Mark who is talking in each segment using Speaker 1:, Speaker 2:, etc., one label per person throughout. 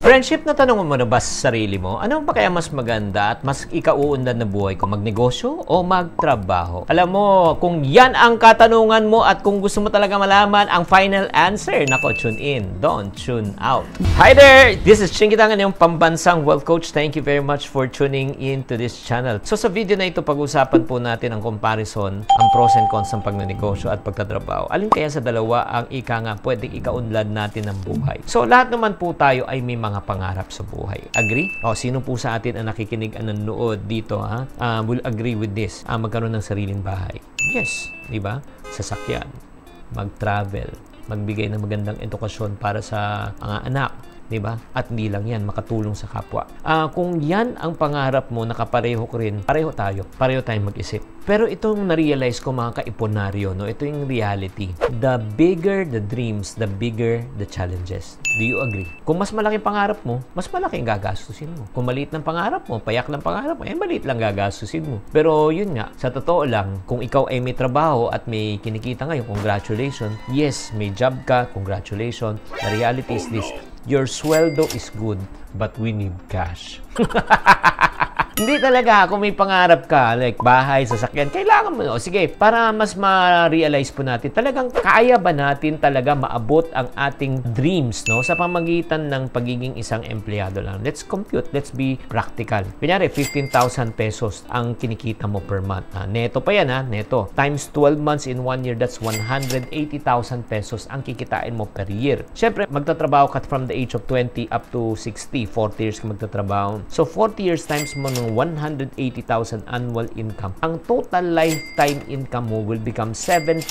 Speaker 1: Friendship, natanong mo na ba sa sarili mo, ano ba kaya mas maganda at mas ikauunlad na buhay ko, magnegosyo o magtrabaho? Alam mo, kung yan ang katanungan mo at kung gusto mo talaga malaman ang final answer, nako, tune in, don't tune out. Hi there! This is Chinky Tangan, yung pambansang wealth coach. Thank you very much for tuning in to this channel. So sa video na ito, pag-usapan po natin ang comparison, ang pros and cons ng pagnegosyo at pagtatrabaho. Alin kaya sa dalawa ang pwedeng ikaunlad natin ng buhay? So lahat naman po tayo ay may mga pangarap sa buhay. Agree? O, sino po sa atin ang nakikinig at nanonood dito, will agree with this? Magkaroon ng sariling bahay. Yes, di ba? Sasakyan, mag-travel, magbigay ng magandang edukasyon para sa mga anak, di ba? At hindi lang yan, makatulong sa kapwa. Kung yan ang pangarap mo, nakapareho ko rin, pareho tayong mag-isip. Pero itong na-realize ko, mga kaiponaryo, no? Ito yung reality. The bigger the dreams, the bigger the challenges. Do you agree? Kung mas malaki pangarap mo, mas malaki ang gagastusin mo. Kung maliit ng pangarap mo, payak ng pangarap mo, maliit lang gagastusin mo. Pero yun nga, sa totoo lang, kung ikaw ay may trabaho at may kinikita ngayon, congratulations. Yes, may job ka, congratulations. The reality is this: your sweldo is good, but we need cash. Hindi talaga, kung may pangarap ka, like bahay, sasakyan, kailangan mo. O sige, para mas ma-realize po natin, talagang kaya ba natin talaga maabot ang ating dreams, no? Sa pamagitan ng pagiging isang empleyado lang. Let's compute, let's be practical. Kunyari, 15,000 pesos ang kinikita mo per month. Neto pa yan, neto. Times 12 months in 1 year, that's 180,000 pesos ang kikitain mo per year. Siyempre, magtatrabaho ka from the age of 20 up to 60. 40 years ka magtatrabaho. So, 40 years times mo 180,000 annual income. Ang total lifetime income mo will become 7.2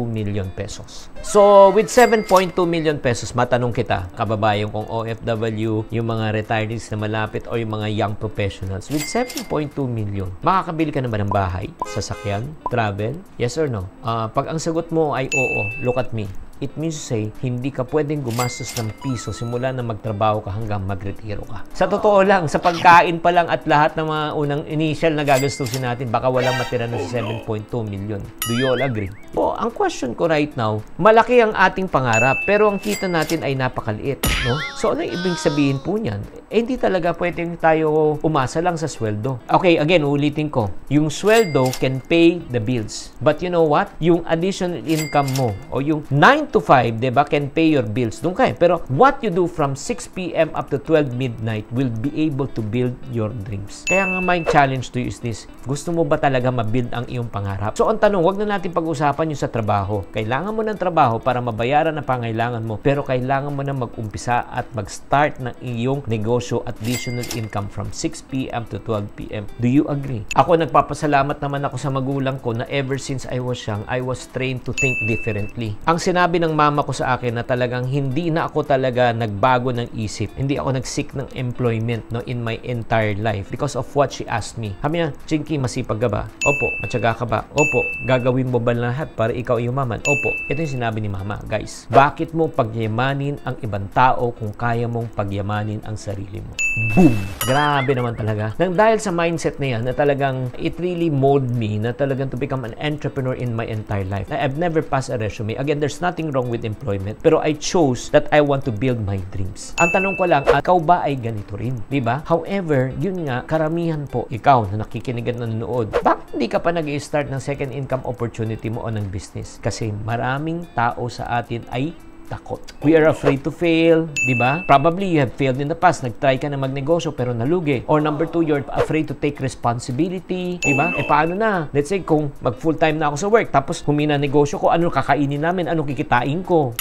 Speaker 1: million pesos. So, with 7.2 million pesos, matanong kita, kababayan kong OFW, yung mga retirees na malapit o yung mga young professionals, with 7.2 million, makakabili ka na ba ng bahay, sasakyan, travel? Yes or no? Pag ang sagot mo ay oo, look at me. It means to say, hindi ka pwedeng gumastos ng piso simula na magtrabaho ka hanggang magretiro ka. Sa totoo lang, sa pagkain pa lang at lahat ng mga unang initial na gagastusin natin, baka walang matira na sa 7.2 million. Do you all agree? So, ang question ko right now, malaki ang ating pangarap, pero ang kita natin ay napakaliit, no? So, ano ibig sabihin po niyan? Hindi talaga pwedeng tayo umasa lang sa sweldo. Okay, again, ulitin ko. Yung sweldo can pay the bills. But you know what? Yung additional income mo, o yung 9 to 5, diba, can pay your bills. Doon kayo. Pero what you do from 6 p.m. up to 12 midnight will be able to build your dreams. Kaya nga, my challenge to you is this: gusto mo ba talaga ma-build ang iyong pangarap? So, ang tanong, wag na natin pag-usapan yung sa trabaho. Kailangan mo ng trabaho para mabayaran ang pangailangan mo, pero kailangan mo na mag-umpisa at mag-start ng iyong negosyo, additional income from 6 p.m. to 12 p.m. Do you agree? Ako, nagpapasalamat naman ako sa magulang ko na ever since I was young, I was trained to think differently. Ang sinabi ng mama ko sa akin na talagang hindi na ako talaga nagbago ng isip. Hindi ako nag-seek ng employment, no, in my entire life because of what she asked me. Sabi niya, Chinky, masipag ka ba? Opo. Matyaga ka ba? Opo. Gagawin mo ba lahat para ikaw yumaman? Opo. Ito yung sinabi ni mama. Guys, bakit mo pagyamanin ang ibang tao kung kaya mong pagyamanin ang sarili mo? Boom! Grabe naman talaga. Nang dahil sa mindset na yan, na talagang it really molded me na talagang to become an entrepreneur in my entire life. I've never passed a resume. Again, there's nothing wrong with employment, pero I chose that I want to build my dreams. Ang tanong ko lang, ikaw ba ay ganito rin? Diba? However, yun nga, karamihan po, ikaw na nakikinig at nanonood, bakit hindi ka pa nag-i-start ng second income opportunity mo o ng business? Kasi maraming tao sa atin ay takot. We are afraid to fail, di ba? Probably you have failed in the past. Nag-try ka na magnegosyo pero nalugi. Or number 2, you're afraid to take responsibility, di ba? Paano na? Let's say kung mag-full-time na ako sa work, tapos humina negosyo ko, ano kakainin namin? Ano kikitain ko?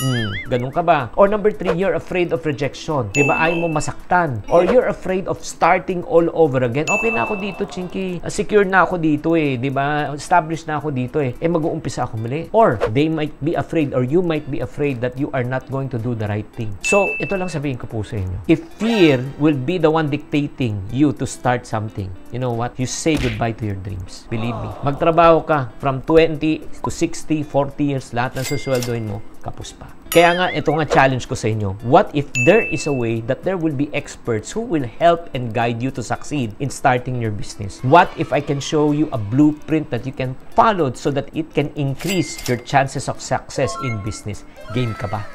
Speaker 1: Ganun ka ba? Or number 3, you're afraid of rejection. Di ba? Ayaw mo masaktan. Or you're afraid of starting all over again. Okay na ako dito, Chinky. Secure na ako dito di ba? Established na ako dito mag-uumpisa ako muli. Or they might be afraid, or you might be afraid that you are not going to do the right thing. So, ito lang sabihin ko po sa inyo. If fear will be the one dictating you to start something, you know what? You say goodbye to your dreams. Believe me. Magtrabaho ka from 20 to 60, 40 years, lahat ng susweldohin mo, kapos pa. Kaya nga, ito nga challenge ko sa inyo. What if there is a way that there will be experts who will help and guide you to succeed in starting your business? What if I can show you a blueprint that you can follow so that it can increase your chances of success in business? Game ka ba?